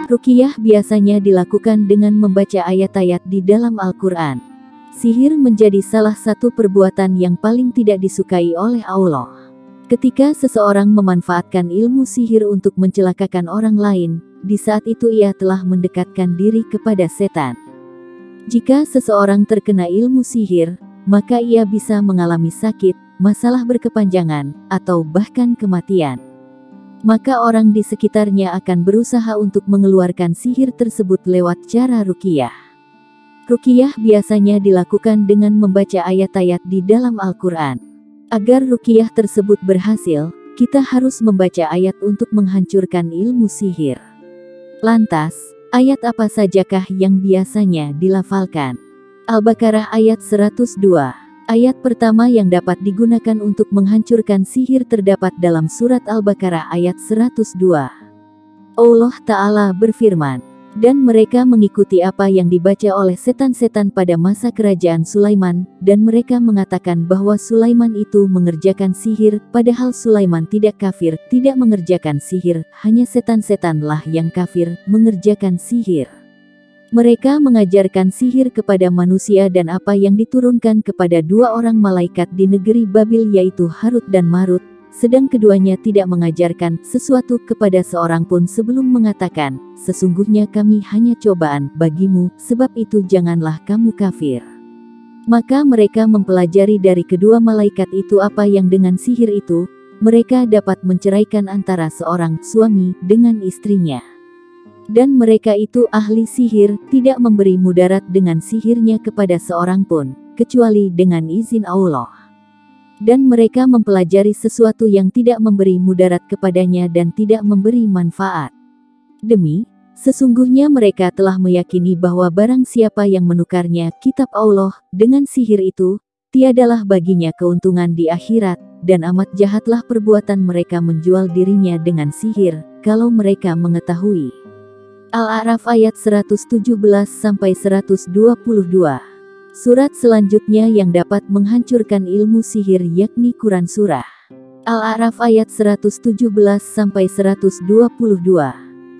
Ruqyah biasanya dilakukan dengan membaca ayat-ayat di dalam Al-Quran. Sihir menjadi salah satu perbuatan yang paling tidak disukai oleh Allah. Ketika seseorang memanfaatkan ilmu sihir untuk mencelakakan orang lain, di saat itu ia telah mendekatkan diri kepada setan. Jika seseorang terkena ilmu sihir, maka ia bisa mengalami sakit, masalah berkepanjangan, atau bahkan kematian. Maka orang di sekitarnya akan berusaha untuk mengeluarkan sihir tersebut lewat cara ruqyah. Ruqyah biasanya dilakukan dengan membaca ayat-ayat di dalam Al-Quran. Agar ruqyah tersebut berhasil, kita harus membaca ayat untuk menghancurkan ilmu sihir. Lantas, ayat apa sajakah yang biasanya dilafalkan? Al-Baqarah ayat 102. Ayat pertama yang dapat digunakan untuk menghancurkan sihir terdapat dalam surat Al-Baqarah ayat 102. Allah Ta'ala berfirman, "Dan mereka mengikuti apa yang dibaca oleh setan-setan pada masa kerajaan Sulaiman, dan mereka mengatakan bahwa Sulaiman itu mengerjakan sihir, padahal Sulaiman tidak kafir, tidak mengerjakan sihir, hanya setan-setanlah yang kafir, mengerjakan sihir. Mereka mengajarkan sihir kepada manusia dan apa yang diturunkan kepada dua orang malaikat di negeri Babil yaitu Harut dan Marut, sedang keduanya tidak mengajarkan sesuatu kepada seorang pun sebelum mengatakan, sesungguhnya kami hanya cobaan bagimu, sebab itu janganlah kamu kafir. Maka mereka mempelajari dari kedua malaikat itu apa yang dengan sihir itu, mereka dapat menceraikan antara seorang suami dengan istrinya. Dan mereka itu ahli sihir, tidak memberi mudarat dengan sihirnya kepada seorang pun, kecuali dengan izin Allah. Dan mereka mempelajari sesuatu yang tidak memberi mudarat kepadanya dan tidak memberi manfaat. Sesungguhnya mereka telah meyakini bahwa barang siapa yang menukarnya kitab Allah dengan sihir itu, tiadalah baginya keuntungan di akhirat, dan amat jahatlah perbuatan mereka menjual dirinya dengan sihir, kalau mereka mengetahui. Al-A'raf ayat 117-122. Surat selanjutnya yang dapat menghancurkan ilmu sihir yakni Quran Surah Al-A'raf ayat 117-122.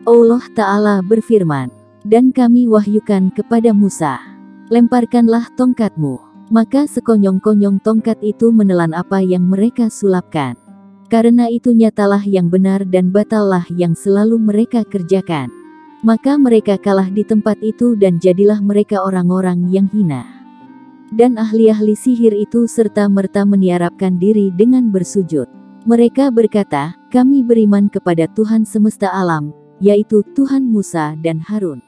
Allah Ta'ala berfirman, "Dan kami wahyukan kepada Musa, lemparkanlah tongkatmu." Maka sekonyong-konyong tongkat itu menelan apa yang mereka sulapkan. Karena itu nyatalah yang benar dan batallah yang selalu mereka kerjakan. Maka mereka kalah di tempat itu dan jadilah mereka orang-orang yang hina. Dan ahli-ahli sihir itu serta-merta meniarapkan diri dengan bersujud. Mereka berkata, "Kami beriman kepada Tuhan semesta alam, yaitu Tuhan Musa dan Harun."